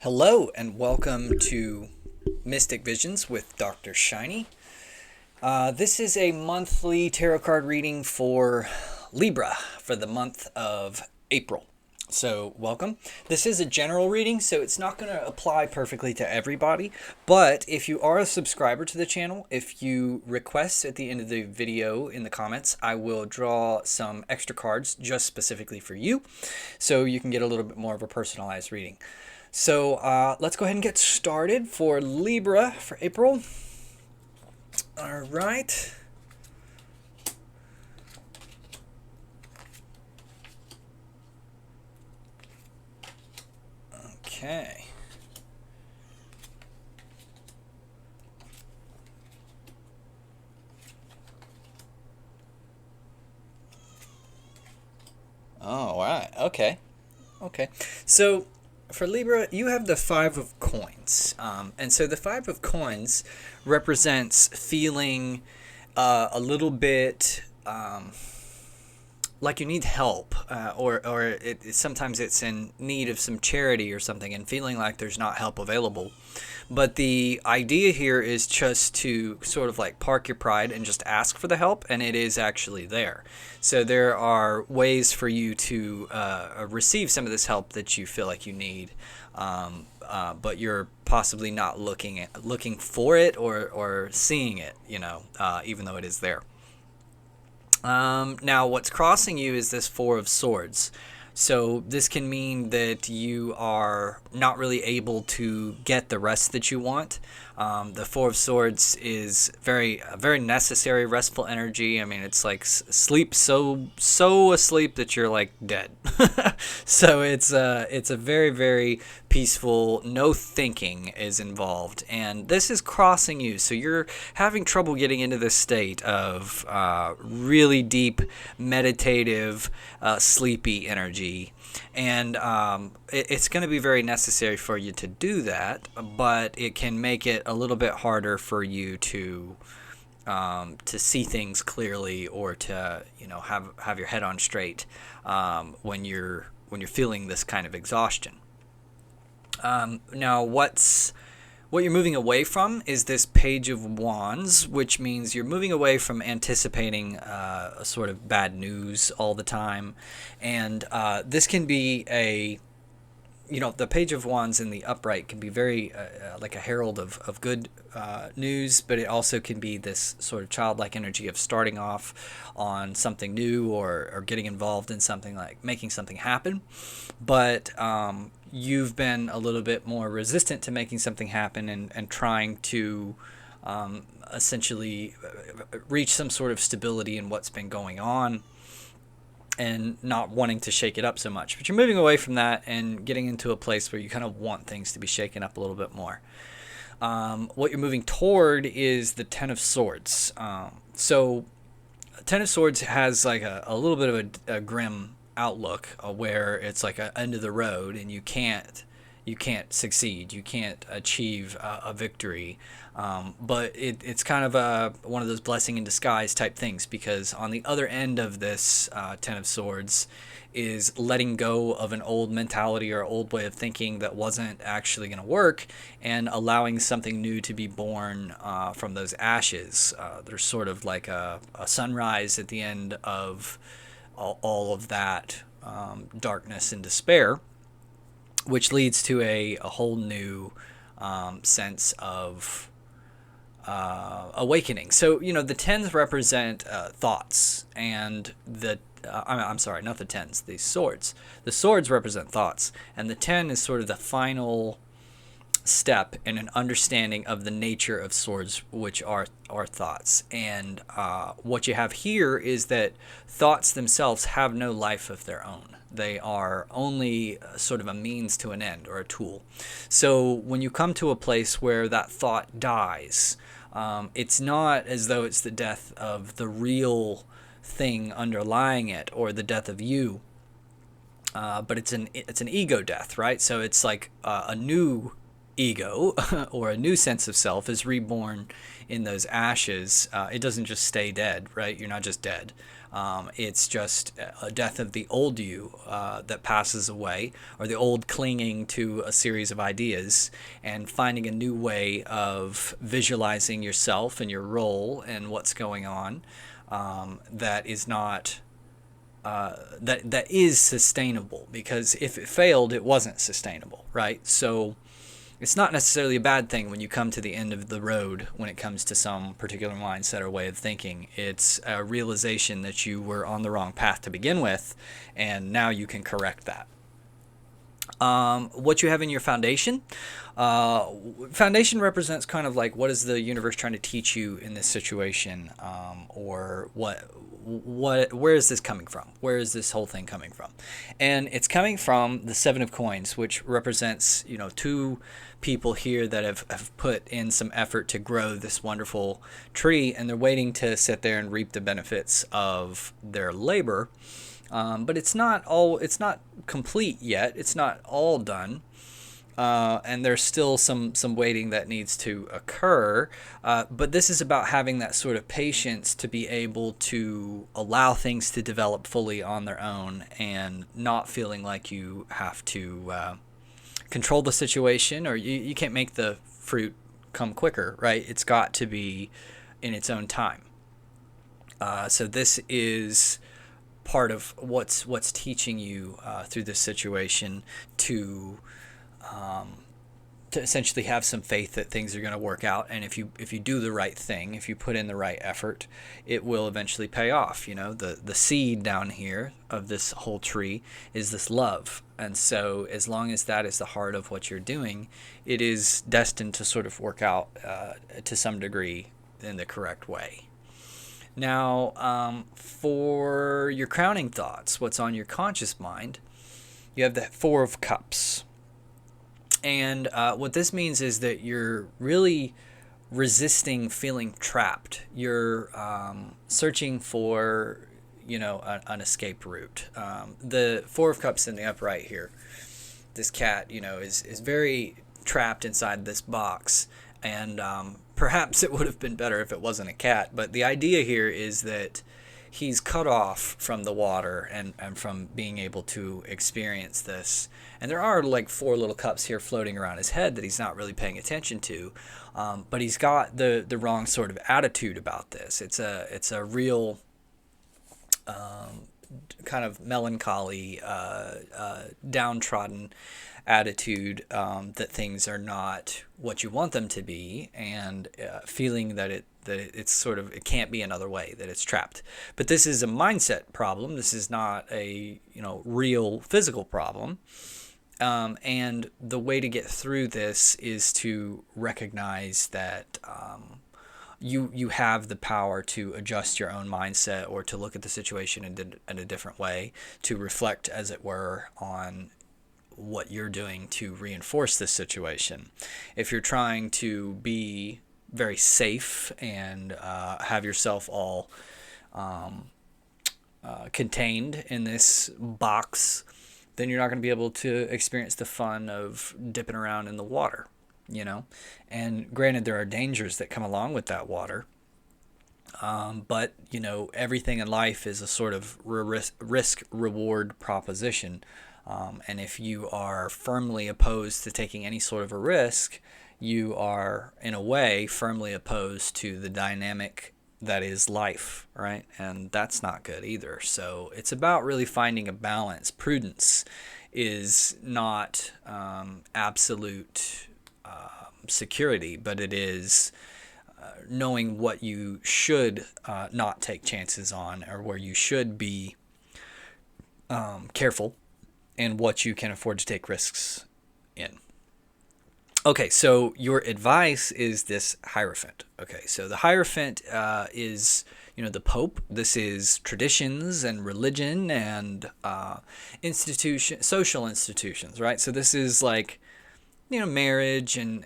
Hello and welcome to Mystic Visions with DrShiny. This is a monthly tarot card reading for Libra for the month of April. So welcome. This is a general reading, so it's not going to apply perfectly to everybody. But if you are a subscriber to the channel, if you request at the end of the video in the comments, I will draw some extra cards just specifically for you, so you can get a little bit more of a personalized reading. So let's go ahead and get started for Libra for April. All right. Okay. Oh, all right. Okay. Okay. So for Libra, you have the Five of Coins. And so the Five of Coins represents feeling a little bit like you need help, or sometimes it's in need of some charity or something and feeling like there's not help available. But the idea here is just to sort of like park your pride and just ask for the help, and it is actually there. So there are ways for you to receive some of this help that you feel like you need, but you're possibly not looking for it or seeing it, even though it is there. Now, what's crossing you is this Four of Swords. So this can mean that you are not really able to get the rest that you want. The Four of Swords is very necessary, restful energy. I mean, it's like sleep so asleep that you're like dead. So it's a very peaceful. No thinking is involved, and this is crossing you. So you're having trouble getting into this state of really deep, meditative, sleepy energy. And it's going to be very necessary for you to do that, but it can make it a little bit harder for you to see things clearly, or to have your head on straight when you're feeling this kind of exhaustion. Now, what you're moving away from is this Page of Wands, which means you're moving away from anticipating a sort of bad news all the time. And this can be the Page of Wands in the upright can be very like a herald of good news, but it also can be this sort of childlike energy of starting off on something new, or getting involved in something, like making something happen. But you've been a little bit more resistant to making something happen, and trying to essentially reach some sort of stability in what's been going on, and not wanting to shake it up so much. But you're moving away from that and getting into a place where you kind of want things to be shaken up a little bit more. What you're moving toward is the Ten of Swords. So Ten of Swords has like a little bit of a grim outlook, where it's like an end of the road, and you can't succeed, you can't achieve a victory, but it's kind of one of those blessing in disguise type things, because on the other end of this Ten of Swords is letting go of an old mentality or old way of thinking that wasn't actually going to work, and allowing something new to be born from those ashes. There's sort of like a sunrise at the end of all of that darkness and despair, which leads to a whole new sense of awakening. So, the tens represent thoughts, and I'm sorry, not the tens, the swords. The swords represent thoughts, and the 10 is sort of the final step in an understanding of the nature of swords, which are thoughts. And what you have here is that thoughts themselves have no life of their own. They are only sort of a means to an end, or a tool. So when you come to a place where that thought dies, it's not as though it's the death of the real thing underlying it, or the death of you, but it's an ego death, right? So it's like a new ego or a new sense of self is reborn in those ashes, it doesn't just stay dead, right? You're not just dead. It's just a death of the old you that passes away, or the old clinging to a series of ideas and finding a new way of visualizing yourself and your role and what's going on, that is not that is sustainable. Because if it failed, it wasn't sustainable, right? So it's not necessarily a bad thing when you come to the end of the road when it comes to some particular mindset or way of thinking. It's a realization that you were on the wrong path to begin with, and now you can correct that. What you have in your foundation. Foundation represents kind of like, what is the universe trying to teach you in this situation, or where is this coming from? Where is this whole thing coming from? And it's coming from the Seven of Coins, which represents, two people here that have put in some effort to grow this wonderful tree, and they're waiting to sit there and reap the benefits of their labor. But it's not complete yet. It's not all done. And there's still some waiting that needs to occur. But this is about having that sort of patience to be able to allow things to develop fully on their own, and not feeling like you have to control the situation, or you can't make the fruit come quicker, right? It's got to be in its own time. So this is part of what's teaching you through this situation to essentially have some faith that things are going to work out, and if you do the right thing, if you put in the right effort, it will eventually pay off. The seed down here of this whole tree is this love, and so as long as that is the heart of what you're doing, it is destined to sort of work out to some degree in the correct way. Now, for your crowning thoughts, what's on your conscious mind, you have the Four of Cups. And what this means is that you're really resisting feeling trapped. You're searching for, an escape route. The Four of Cups in the upright here, this cat, is very trapped inside this box. And perhaps it would have been better if it wasn't a cat. But the idea here is that he's cut off from the water and from being able to experience this. And there are like four little cups here floating around his head that he's not really paying attention to. But he's got the wrong sort of attitude about this. It's a real kind of melancholy, downtrodden attitude, that things are not what you want them to be, and feeling that it's sort of, it can't be another way, that it's trapped. But this is a mindset problem. This is not a real physical problem. And the way to get through this is to recognize that you have the power to adjust your own mindset, or to look at the situation in a different way, to reflect, as it were, on what you're doing to reinforce this situation. If you're trying to be very safe and have yourself all contained in this box, then you're not going to be able to experience the fun of dipping around in the water, And granted, there are dangers that come along with that water. But, everything in life is a sort of risk-reward proposition. And if you are firmly opposed to taking any sort of a risk, you are, in a way, firmly opposed to the dynamic that is life, right? And that's not good either. So it's about really finding a balance. Prudence is not absolute security, but it is knowing what you should not take chances on, or where you should be careful, and what you can afford to take risks in. Okay, so your advice is this Hierophant. Okay, so the Hierophant is, the Pope. This is traditions and religion and social institutions, right? So this is like marriage and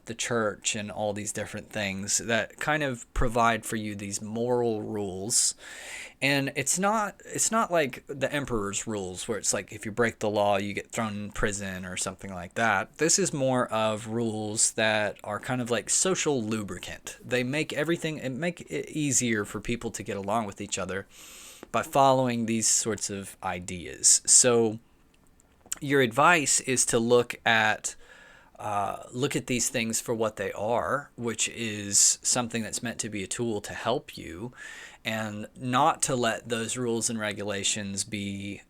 the church and all these different things that kind of provide for you these moral rules. And it's not like the emperor's rules where it's like if you break the law you get thrown in prison or something like that. This is more of rules that are kind of like social lubricant. They make it easier for people to get along with each other by following these sorts of ideas. So your advice is to look at these things for what they are, which is something that's meant to be a tool to help you, and not to let those rules and regulations be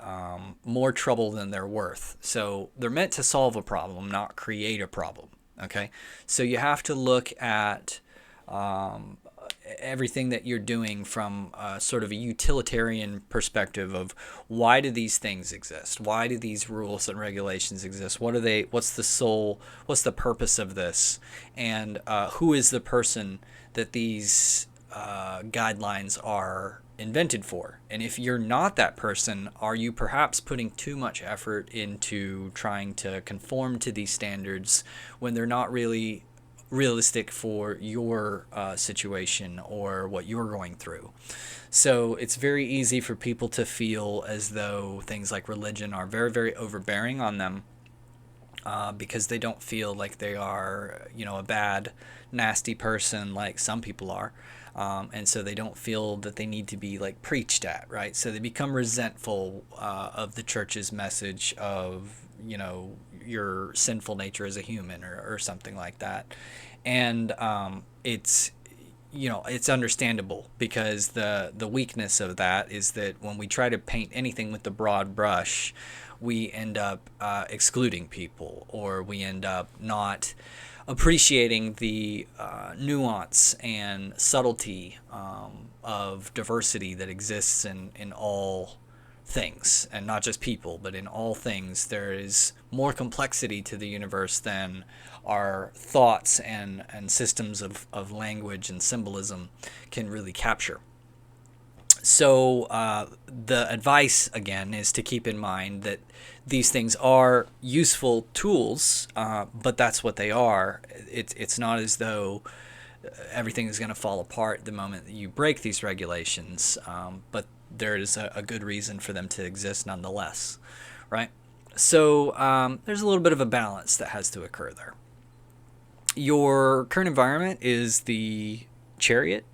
more trouble than they're worth. So they're meant to solve a problem, not create a problem. Okay, so you have to look at everything that you're doing from sort of a utilitarian perspective of why do these things exist? Why do these rules and regulations exist? What are they? What's the purpose of this? And who is the person that these guidelines are invented for? And if you're not that person, are you perhaps putting too much effort into trying to conform to these standards when they're not really realistic for your situation or what you're going through? So it's very easy for people to feel as though things like religion are very, very overbearing on them because they don't feel like they are, a bad, nasty person like some people are. And so they don't feel that they need to be like preached at, right? So they become resentful of the church's message of, your sinful nature as a human or something like that. And it's understandable because the weakness of that is that when we try to paint anything with the broad brush, we end up excluding people, or we end up not appreciating the nuance and subtlety of diversity that exists in all things, and not just people, but in all things. There is more complexity to the universe than our thoughts and systems of language and symbolism can really capture. So the advice, again, is to keep in mind that these things are useful tools, but that's what they are. It's not as though everything is going to fall apart the moment that you break these regulations, but there is a good reason for them to exist nonetheless, right? So there's a little bit of a balance that has to occur there. Your current environment is the Chariot,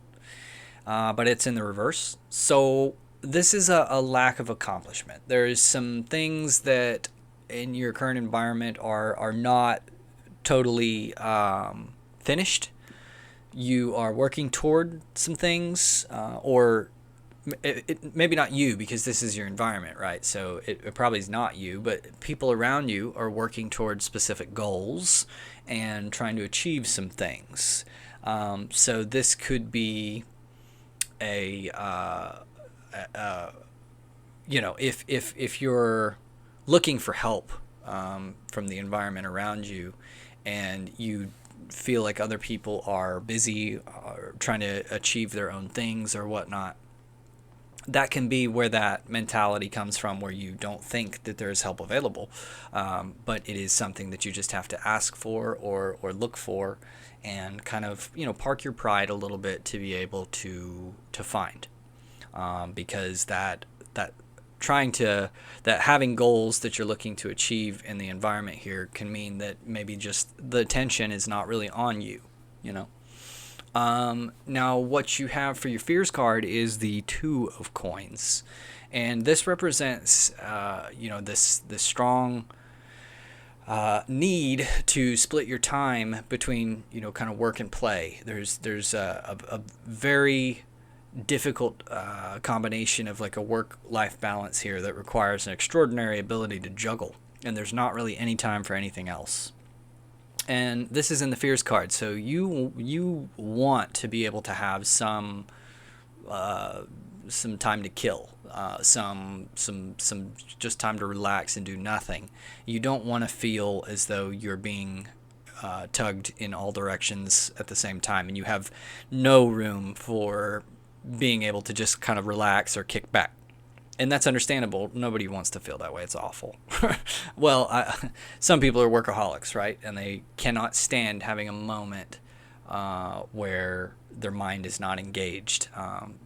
but it's in the reverse. So this is a lack of accomplishment. There's some things that in your current environment are not totally finished. You are working toward some things, or maybe not you, because this is your environment, right? So it probably is not you, but people around you are working towards specific goals and trying to achieve some things. So this could be if you're looking for help from the environment around you, and you feel like other people are busy trying to achieve their own things or whatnot, that can be where that mentality comes from, where you don't think that there's help available, but it is something that you just have to ask for or look for, and kind of park your pride a little bit to be able to find, because that having goals that you're looking to achieve in the environment here can mean that maybe just the attention is not really on you. Now, what you have for your fears card is the Two of Coins, and this represents, this strong need to split your time between, kind of work and play. There's a very difficult combination of like a work-life balance here that requires an extraordinary ability to juggle, and there's not really any time for anything else. And this is in the fears card, so you want to be able to have some time to kill, some just time to relax and do nothing. You don't want to feel as though you're being tugged in all directions at the same time, and you have no room for being able to just kind of relax or kick back. And that's understandable. Nobody wants to feel that way. It's awful. Well, some people are workaholics, right? And they cannot stand having a moment where their mind is not engaged.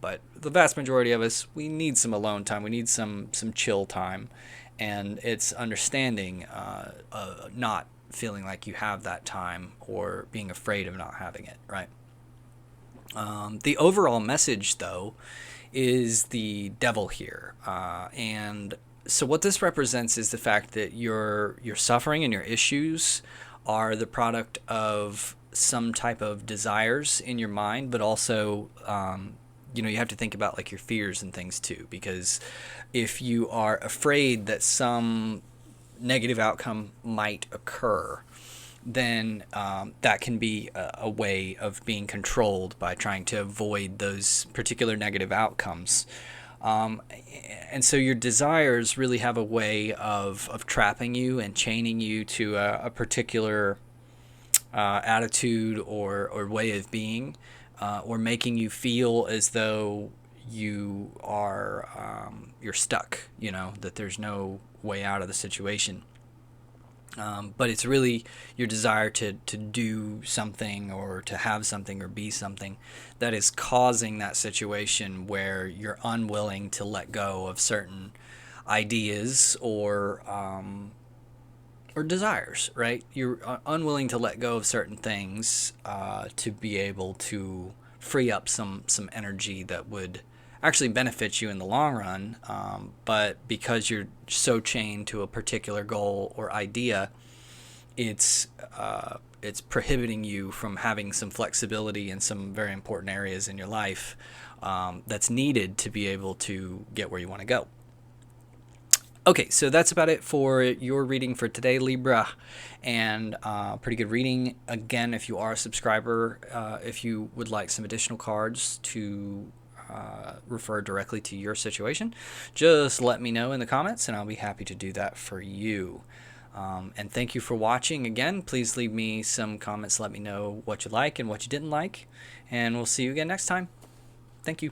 But the vast majority of us, we need some alone time. We need some chill time. And it's understanding not feeling like you have that time or being afraid of not having it, right? The overall message, though, is the devil here. And so what this represents is the fact that your suffering and your issues are the product of some type of desires in your mind, but also you have to think about like your fears and things too, because if you are afraid that some negative outcome might occur, then that can be a way of being controlled by trying to avoid those particular negative outcomes. And so your desires really have a way of trapping you and chaining you to a particular attitude or way of being, or making you feel as though you're stuck, that there's no way out of the situation. But it's really your desire to do something or to have something or be something that is causing that situation where you're unwilling to let go of certain ideas or desires, right? You're unwilling to let go of certain things to be able to free up some energy that would actually benefit you in the long run, but because you're so chained to a particular goal or idea, it's prohibiting you from having some flexibility in some very important areas in your life that's needed to be able to get where you want to go. Okay, so that's about it for your reading for today, Libra, and pretty good reading. Again, if you are a subscriber, if you would like some additional cards to refer directly to your situation, just let me know in the comments and I'll be happy to do that for you. And thank you for watching. Again, please leave me some comments. Let me know what you like and what you didn't like, and we'll see you again next time. Thank you.